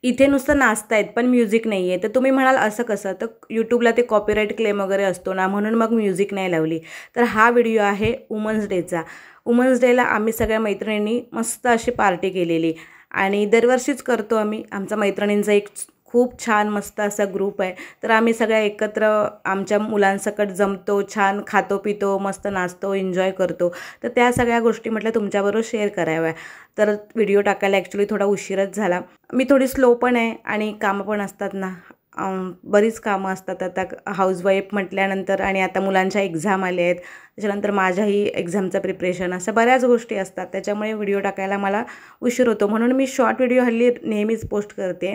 इथे नुसतं नाचतायत पण म्युझिक नाही आहे. तर तुम्ही म्हणाल असं कसं? तर यूट्यूबला ते कॉपीराईट क्लेम वगैरे असतो ना, म्हणून मग म्युझिक नाही लावली. तर हा व्हिडिओ आहे वुमन्स डेचा. वुमन्स डेला आम्ही सगळ्या मैत्रिणींनी मस्त अशी पार्टी केलेली आणि दरवर्षीच करतो आम्ही. आमचा मैत्रिणींचा एक खूप छान मस्त असा ग्रुप आहे. तर आम्ही सगळ्या एकत्र आमच्या मुलांसकट जमतो, छान खातो पितो, मस्त नाचतो, एन्जॉय करतो. तर त्या सगळ्या गोष्टी म्हटलं तुमच्याबरोबर शेअर कराव्या. तर व्हिडिओ टाकायला ॲक्च्युली थोडा उशीरच झाला. मी थोडी स्लो पण आहे आणि कामं पण असतात ना, बरीच कामं असतात आता हाऊसवाईफ म्हटल्यानंतर आणि आता मुलांच्या एक्झाम आल्या आहेत. त्याच्यानंतर माझ्याही एक्झामचं प्रिपरेशन असं बऱ्याच गोष्टी असतात. त्याच्यामुळे व्हिडिओ टाकायला मला उशीर होतो. म्हणून मी शॉर्ट व्हिडिओ हल्ली नेहमीच पोस्ट करते.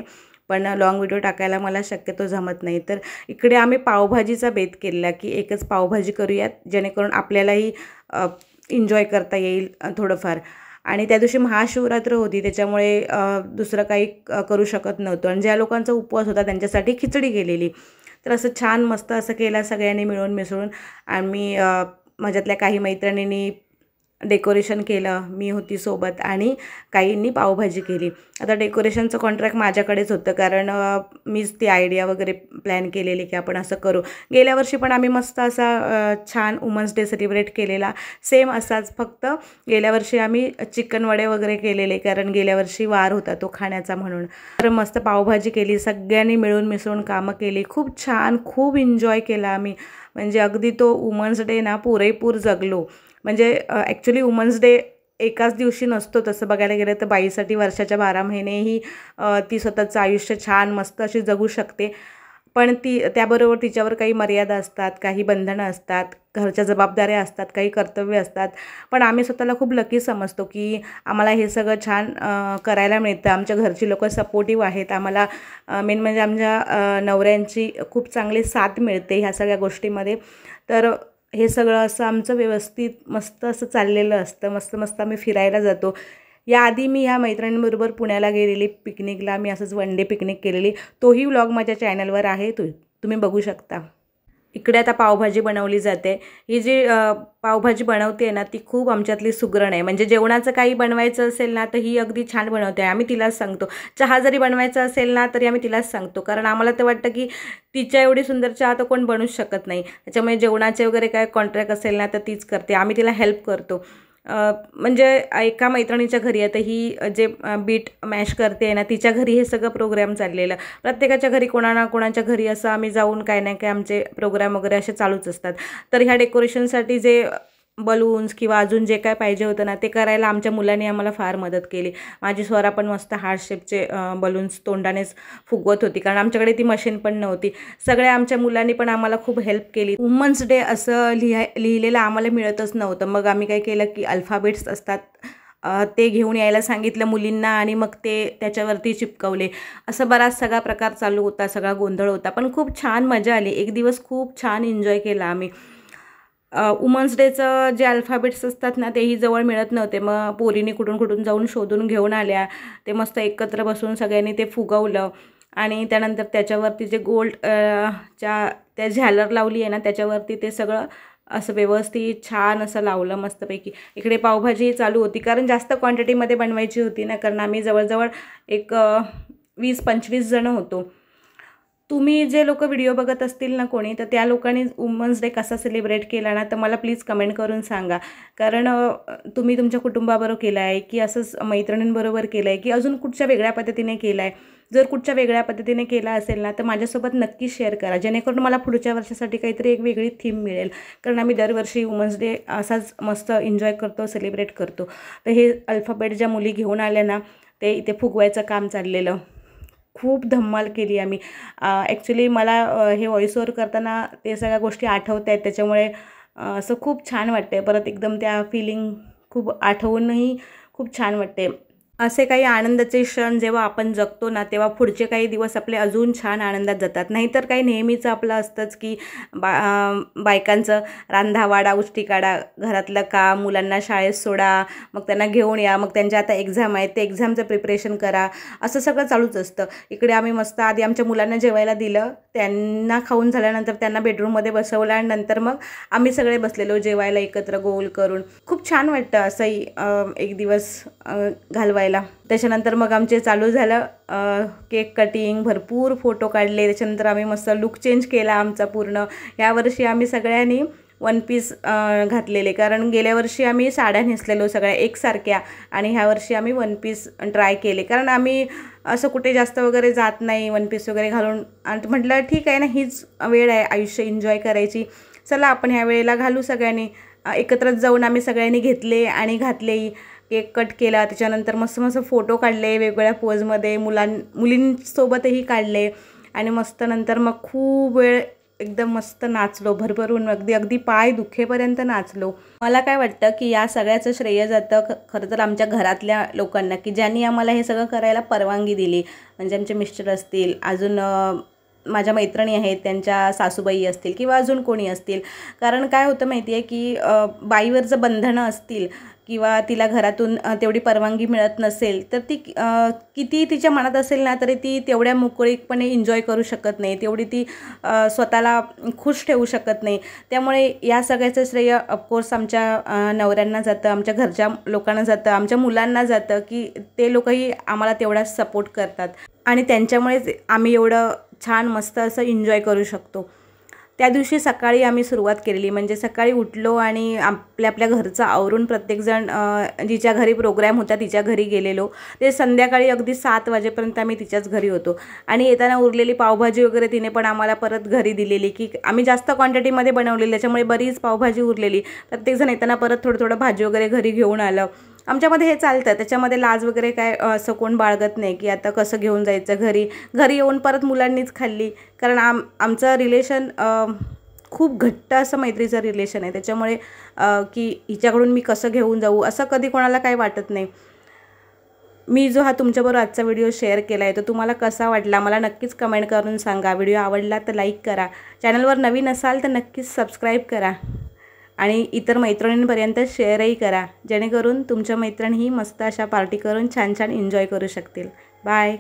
पण लाँग व्हिडिओ टाकायला मला शक्यतो जमत नाही. तर इकडे आम्ही पावभाजीचा बेत केला की एकच पावभाजी करूयात जेणेकरून आपल्यालाही एन्जॉय करता येईल थोडंफार. आणि त्या दिवशी महाशिवरात्र होती त्याच्यामुळे दुसरं काही करू शकत नव्हतो आणि ज्या लोकांचा उपवास होता त्यांच्यासाठी खिचडी केलेली. तर असं छान मस्त असं केलं सगळ्यांनी मिळून मिसळून. आम्ही माझ्यातल्या काही मैत्रिणींनी डेकोरेशन केलं, मी होती सोबत आणि काहींनी पावभाजी केली. आता डेकोरेशनचं कॉन्ट्रॅक्ट माझ्याकडेच होतं कारण मीच ती आयडिया वगैरे प्लॅन केलेली की आपण असं करू. गेल्या वर्षी पण आम्ही मस्त असा छान वुमन्स डे सेलिब्रेट केलेला, सेम असाच. फक्त गेल्या वर्षी आम्ही चिकन वडे वगैरे केलेले कारण गेल्या वर्षी वार होता तो खाण्याचा म्हणून. तर मस्त पावभाजी केली, सगळ्यांनी मिळून मिसळून कामं केली, खूप छान, खूप एन्जॉय केला आम्ही. म्हणजे अगदी तो वुमन्स डे ना पुरेपूर जगलो. म्हणजे ॲक्च्युली वुमन्स डे एकाच दिवशी नसतो तसं बघायला गेलं तर बाईसाठी वर्षाच्या 12 महिनेही ती स्वतःचं आयुष्य छान मस्त अशी जगू शकते. पण त्याबरोबर तिच्यावर काही मर्यादा असतात, काही बंधनं असतात, घरच्या जबाबदाऱ्या असतात, काही कर्तव्य असतात. पण आम्ही स्वतःला खूप लकी समजतो की आम्हाला हे सगळं छान करायला मिळतं. आमच्या घरची लोकं सपोर्टिव्ह आहेत आम्हाला. मेन म्हणजे आमच्या नवऱ्यांची खूप चांगली साथ मिळते ह्या सगळ्या गोष्टीमध्ये. तर हे सगळं असं आमचं व्यवस्थित मस्त असं चाललेलं असतं. मस्त मस्त आम्ही फिरायला जातो. याआधी मी ह्या मैत्रिणींबरोबर पुण्याला गेलेली पिकनिकला. मी असंच वन डे पिकनिक केलेली. तोही व्लॉग माझ्या चॅनलवर आहे, तुम्ही बघू शकता. इकडे आता पावभाजी बनवली जाते. ही जी पावभाजी बनवते ना ती खूप आमच्यातली सुगरण आहे. म्हणजे जेवणाचं काही बनवायचं असेल ना तर ही अगदी छान बनवते. आम्ही तिलाच सांगतो. चहा जरी बनवायचा असेल ना तरी आम्ही तिलाच सांगतो कारण आम्हाला तर वाटतं की तिच्या एवढी सुंदर चहा तर कोण बनवूच शकत नाही. त्याच्यामुळे जेवणाचे वगैरे काय कॉन्ट्रॅक्ट असेल ना तर तीच करते. आम्ही तिला हेल्प करतो. म्हणजे एका मैत्रिणीच्या घरी आता ही जे बीट मॅश करते ना तिच्या घरी हे सगळं प्रोग्राम चाललेलं. प्रत्येकाच्या घरी कोणा ना कोणाच्या घरी असं आम्ही जाऊन काय ना काय आमचे प्रोग्राम वगैरे असे चालूच असतात. तर ह्या डेकोरेशनसाठी जे बलून्स किंवा अजून जे काय पाहिजे होतं ना ते करायला आमच्या मुलांनी आम्हाला फार मदत केली. माझी स्वरा पण मस्त हार्ट शेपचे बलून्स तोंडानेच फुगवत होती कारण आमच्याकडे ती मशीन पण नव्हती. सगळ्या आमच्या मुलांनी पण आम्हाला खूप हेल्प केली. वुमन्स डे असं लिहिलेलं आम्हाला मिळतच नव्हतं. मग आम्ही काय केलं की अल्फाबेट्स असतात ते घेऊन यायला सांगितलं मुलींना आणि मग ते त्याच्यावरती चिपकवले. असं बराच सगळा प्रकार चालू होता, सगळा गोंधळ होता. पण खूप छान मजा आली. एक दिवस खूप छान एन्जॉय केला आम्ही. वुमन्स डेचं जे अल्फाबेट्स असतात ना तेही जवळ मिळत नव्हते. मग पोरींनी कुठून कुठून जाऊन शोधून घेऊन आल्या. ते मस्त एकत्र बसून सगळ्यांनी ते फुगवलं आणि त्यानंतर त्याच्यावरती जे गोल्ड त्या झालर लावली आहे ना त्याच्यावरती ते सगळं असं व्यवस्थित छान असं लावलं मस्तपैकी. इकडे पावभाजी चालू होती कारण जास्त क्वांटिटीमध्ये बनवायची होती ना कारण आम्ही जवळजवळ एक 20-25 जणं होतो. तुम्ही जे लोक व्हिडिओ बघत असतील ना कोणी तर त्या लोकांनी वुमन्स डे कसा सेलिब्रेट केला ना तर मला प्लीज कमेंट करून सांगा. कारण तुम्ही तुमच्या कुटुंबाबरोबर केला आहे की असंच मैत्रिणींबरोबर केलं आहे की अजून कुठच्या वेगळ्या पद्धतीने केला आहे. जर कुठच्या वेगळ्या पद्धतीने केला असेल ना तर माझ्यासोबत नक्की शेअर करा जेणेकरून मला पुढच्या वर्षासाठी काहीतरी एक वेगळी थीम मिळेल. कारण आम्ही दरवर्षी वुमन्स डे असाच मस्त एन्जॉय करतो, सेलिब्रेट करतो. तर हे अल्फाबेट ज्या मुली घेऊन आल्या ना ते इथे फुगवायचं काम चाललेलं. खूप धम्माल केली आम्ही. ॲक्च्युली मला हे व्हॉईस ओव्हर करताना ते सगळ्या गोष्टी आठवत आहेत त्याच्यामुळे असं खूप छान वाटते. परत एकदम त्या फिलिंग खूप आठवूनही खूप छान वाटते. असे काही आनंदाचे क्षण जेव्हा आपण जगतो ना तेव्हा पुढचे काही दिवस आपले अजून छान आनंदात जातात. नाहीतर काही नेहमीचं आपलं असतंच की बायकांचं रांधावाडा उष्टी काढा, घरातलं काम, मुलांना शाळेत सोडा, मग त्यांना घेऊन या, मग त्यांच्या आता एक्झाम आहे ते एक्झामचं प्रिपरेशन करा, असं सगळं चालूच असतं. इकडे आम्ही मस्त आधी आमच्या मुलांना जेवायला दिलं, त्यांना खाऊन झाल्यानंतर त्यांना बेडरूममध्ये बसवलं आणि नंतर मग आम्ही सगळे बसलेलो जेवायला एकत्र गोल करून. खूप छान वाटतं असंही एक दिवस घालवायला. बनवायला। त्याच्यानंतर मग आमचे चालू झालं केक कटिंग, भरपूर फोटो काढले। त्याच्यानंतर आम्ही मस्त लुक चेंज केला आमचा पूर्ण। यावर्षी आम्ही सगळ्यांनी वन पीस घातलेले, कारण गेल्या वर्षी आम्ही साड्या नेसलेलो सगळ्या एकसारख्या, आणि ह्या वर्षी आम्ही वन पीस ट्राय केले, कारण आम्ही असं कुठे जास्त वगैरे जात नाही वन पीस वगैरे घालून। आणि म्हटलं ठीक आहे ना, हीच वेळ आहे आयुष्य एन्जॉय करायची, चला आपण ह्या वेळेला घालू सगळ्यांनी। एकत्रच जाऊन आम्ही सगळ्यांनी घेतले आणि घातलेही। केक कट केला, त्याच्यानंतर मस्त मस्त फोटो काढले वेगवेगळ्या पोजमध्ये, मुलींसोबतही काढले, आणि मस्त नंतर मग खूप वेळ एकदम मस्त नाचलो भरभरून, अगदी पाय दुखेपर्यंत नाचलो। मला काय वाटतं की या सगळ्याचं श्रेय जातं खरं तर आमच्या घरातल्या लोकांना, की ज्यांनी आम्हाला हे सगळं करायला परवानगी दिली। म्हणजे आमचे मिस्टर असतील, अजून माझ्या मैत्रिणी आहेत त्यांच्या सासूबाई असतील, किंवा अजून कोणी असतील। कारण काय होतं माहिती आहे की बाईवर जर बंधनं असतील किंवा तिला घरातून तेवढी परवानगी मिळत नसेल, तर ती किती तिच्या मनात असेल ना तरी ती तेवढ्या मोकळीकपणे एन्जॉय करू शकत नाही, तेवढी ती स्वतःला खुश ठेवू शकत नाही। त्यामुळे या सगळ्याचं श्रेय ऑफकोर्स आमच्या नवऱ्यांना जातं, आमच्या घरच्या लोकांना जातं, आमच्या मुलांना जातं, की ते लोकही आम्हाला तेवढाच सपोर्ट करतात, आणि त्यांच्यामुळेच आम्ही एवढं छान मस्त असं एन्जॉय करू शकतो। त्या दिवशी सकाळी आम्ही सुरुवात केलेली, म्हणजे सकाळी उठलो आणि आपल्या घरचं आवरून प्रत्येकजण जिच्या घरी प्रोग्राम होता तिच्या घरी गेलेलो। ते संध्याकाळी अगदी 7 वाजेपर्यंत आम्ही तिच्याच घरी होतो, आणि येताना उरलेली पावभाजी वगैरे तिने पण आम्हाला परत घरी दिलेली, की आम्ही जास्त क्वांटिटीमध्ये बनवलेली, त्याच्यामुळे बरीच पावभाजी उरलेली। प्रत्येकजण येताना परत थोडं भाजी वगैरे घरी घेऊन आलं। आमच्यामध्ये हे चालतं, त्याच्यामध्ये लाज वगैरे काय असं कोण बाळगत नाही की आता कसं घेऊन जायचं घरी येऊन परत मुलांनीच खाल्ली, कारण आमचं रिलेशन खूप घट्ट असं मैत्रीचं रिलेशन आहे, त्याच्यामुळे की हिच्याकडून मी कसं घेऊन जाऊ असं कधी कोणाला काही वाटत नाही। मी जो हा तुमच्याबरोबर आजचा व्हिडिओ शेअर केला आहे तो तुम्हाला कसा वाटला मला नक्कीच कमेंट करून सांगा। व्हिडिओ आवडला तर लाईक करा, चॅनलवर नवीन असाल तर नक्कीच सबस्क्राईब करा, आणि इतर मैत्रिणींपर्यंत शेअरही करा, जेणेकरून तुमच्या मैत्रिणीही मस्त अशा पार्टी करून छान छान एन्जॉय करू शकतील। बाय।